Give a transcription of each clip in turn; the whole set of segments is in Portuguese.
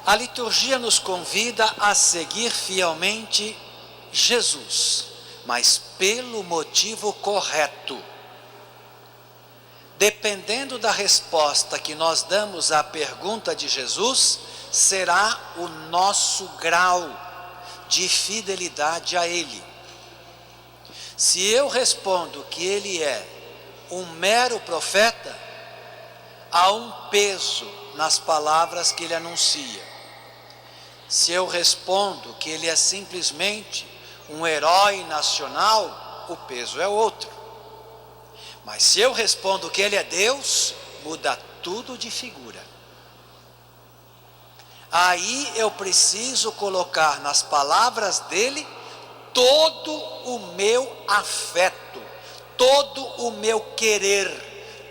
A liturgia nos convida a seguir fielmente Jesus, mas pelo motivo correto. Dependendo da resposta que nós damos à pergunta de Jesus, será o nosso grau de fidelidade a Ele. Se eu respondo que Ele é um mero profeta, há um peso nas palavras que Ele anuncia. Se eu respondo que Ele é simplesmente um herói nacional, o peso é outro. Mas se eu respondo que Ele é Deus, muda tudo de figura. Aí eu preciso colocar nas palavras dele todo o meu afeto, todo o meu querer,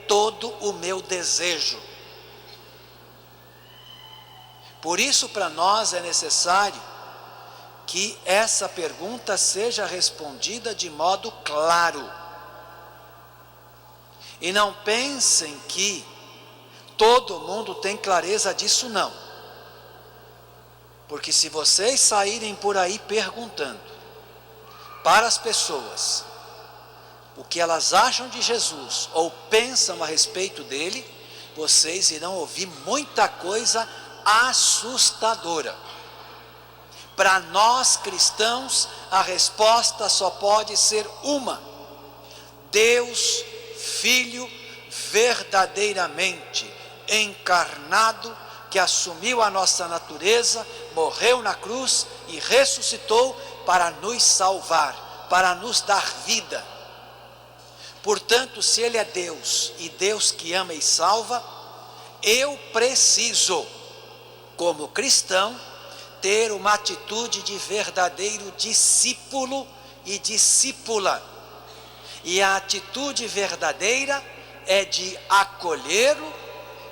todo o meu desejo. Por isso, para nós é necessário que essa pergunta seja respondida de modo claro. E não pensem que todo mundo tem clareza disso, não. Porque se vocês saírem por aí perguntando para as pessoas o que elas acham de Jesus ou pensam a respeito dele, vocês irão ouvir muita coisa assustadora. Para nós cristãos, a resposta só pode ser uma: Deus, Filho verdadeiramente encarnado, que assumiu a nossa natureza, morreu na cruz e ressuscitou para nos salvar, para nos dar vida. Portanto, se Ele é Deus e Deus que ama e salva, eu preciso, como cristão, ter uma atitude de verdadeiro discípulo e discípula. E a atitude verdadeira é de acolhê-lo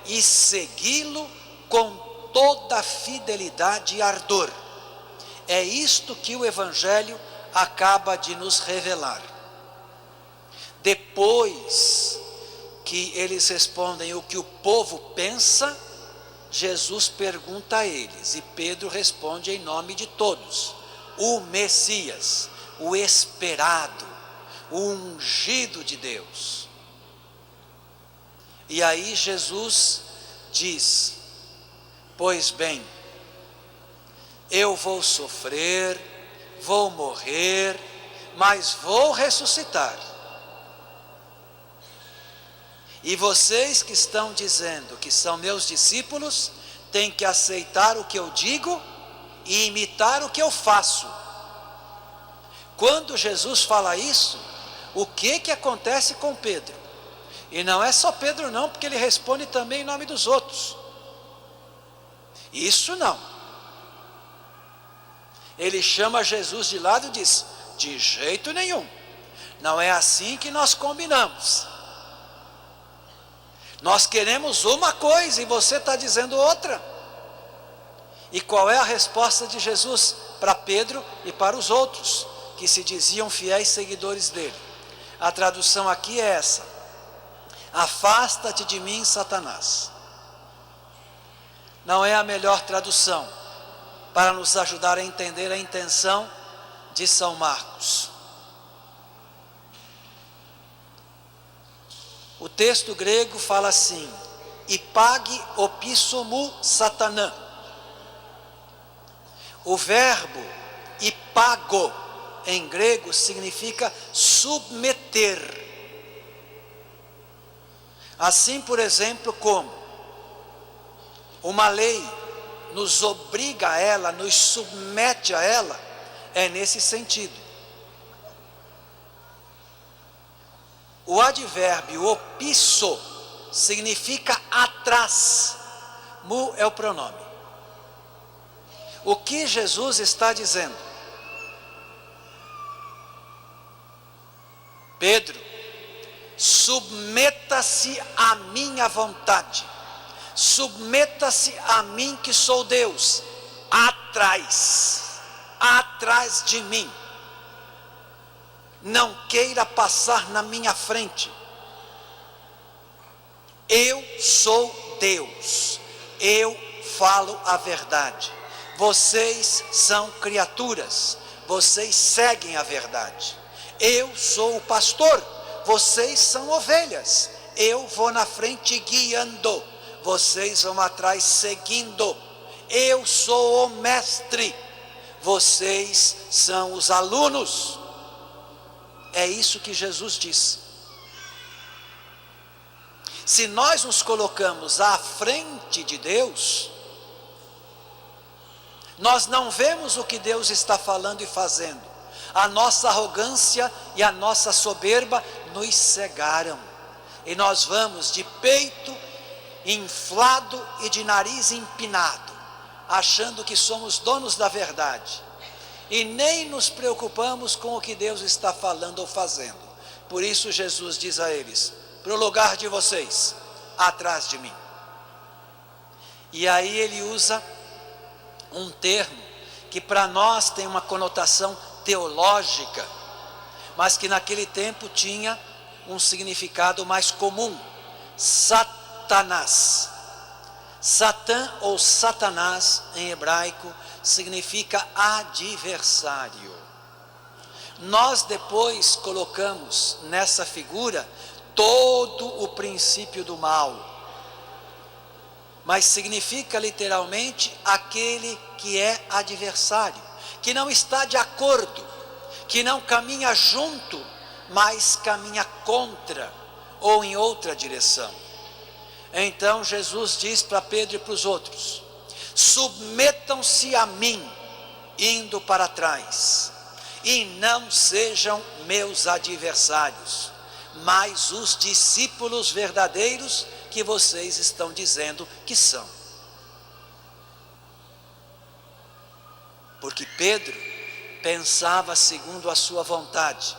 e segui-lo com toda fidelidade e ardor. É isto que o Evangelho acaba de nos revelar. Depois que eles respondem o que o povo pensa, Jesus pergunta a eles, e Pedro responde em nome de todos: o Messias, o esperado, o ungido de Deus. E aí Jesus diz: pois bem, eu vou sofrer, vou morrer, mas vou ressuscitar. E vocês que estão dizendo que são meus discípulos, têm que aceitar o que eu digo e imitar o que eu faço. Quando Jesus fala isso, o que acontece com Pedro? E não é só Pedro não, porque ele responde também em nome dos outros. Isso não. Ele chama Jesus de lado e diz: de jeito nenhum, não é assim que nós combinamos. Nós queremos uma coisa e você está dizendo outra. E qual é a resposta de Jesus para Pedro e para os outros que se diziam fiéis seguidores dele? A tradução aqui é essa: afasta-te de mim, Satanás. Não é a melhor tradução para nos ajudar a entender a intenção de São Marcos. O texto grego fala assim: ipage opissomu satanã. O verbo ipago em grego significa submeter. Assim, por exemplo, como uma lei nos obriga a ela, nos submete a ela, é nesse sentido. O advérbio opisso significa atrás. Mu é o pronome. O que Jesus está dizendo? Pedro, submeta-se à minha vontade. Submeta-se a mim que sou Deus. Atrás de mim. Não queira passar na minha frente. Eu sou Deus, eu falo a verdade. Vocês são criaturas, vocês seguem a verdade. Eu sou o pastor, vocês são ovelhas. Eu vou na frente guiando, vocês vão atrás seguindo. Eu sou o mestre, vocês são os alunos. É isso que Jesus diz. Se nós nos colocamos à frente de Deus, nós não vemos o que Deus está falando e fazendo. A nossa arrogância e a nossa soberba nos cegaram. E nós vamos de peito inflado e de nariz empinado, achando que somos donos da verdade. E nem nos preocupamos com o que Deus está falando ou fazendo. Por isso Jesus diz a eles: para o lugar de vocês, atrás de mim. E aí ele usa um termo que para nós tem uma conotação teológica, mas que naquele tempo tinha um significado mais comum: Satanás. Satã ou Satanás em hebraico significa adversário. Nós depois colocamos nessa figura todo o princípio do mal, mas significa literalmente aquele que é adversário, que não está de acordo, que não caminha junto, mas caminha contra ou em outra direção. Então Jesus diz para Pedro e para os outros: submetam-se a mim, indo para trás, e não sejam meus adversários, mas os discípulos verdadeiros que vocês estão dizendo que são. Porque Pedro pensava segundo a sua vontade.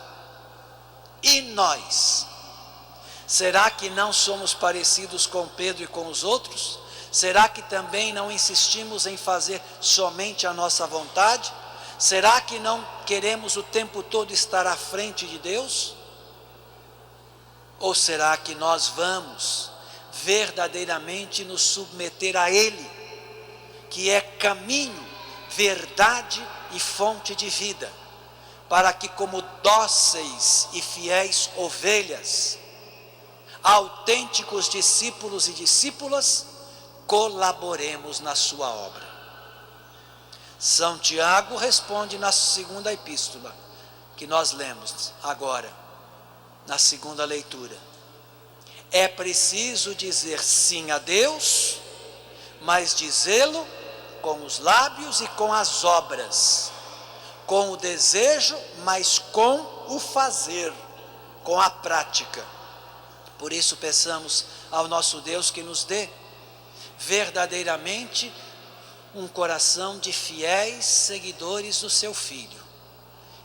E nós? Será que não somos parecidos com Pedro e com os outros? Será que também não insistimos em fazer somente a nossa vontade? Será que não queremos o tempo todo estar à frente de Deus? Ou será que nós vamos verdadeiramente nos submeter a Ele, que é caminho, verdade e fonte de vida, para que, como dóceis e fiéis ovelhas, autênticos discípulos e discípulas, colaboremos na sua obra? São Tiago responde na segunda epístola, que nós lemos agora, na segunda leitura: é preciso dizer sim a Deus, mas dizê-lo com os lábios e com as obras, com o desejo, mas com o fazer, com a prática. Por isso peçamos ao nosso Deus que nos dê verdadeiramente um coração de fiéis seguidores do seu Filho,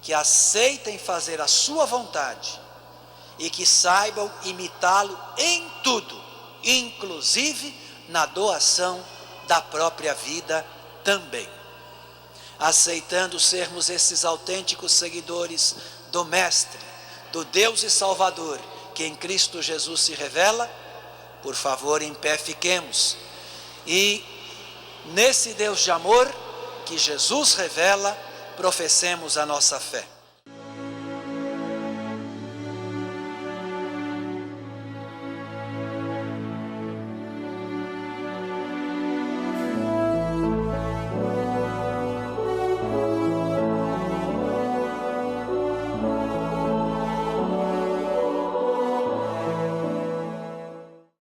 que aceitem fazer a sua vontade e que saibam imitá-lo em tudo, inclusive na doação da própria vida também. Aceitando sermos esses autênticos seguidores do Mestre, do Deus e Salvador, que em Cristo Jesus se revela, por favor, em pé fiquemos. E nesse Deus de amor que Jesus revela, professemos a nossa fé.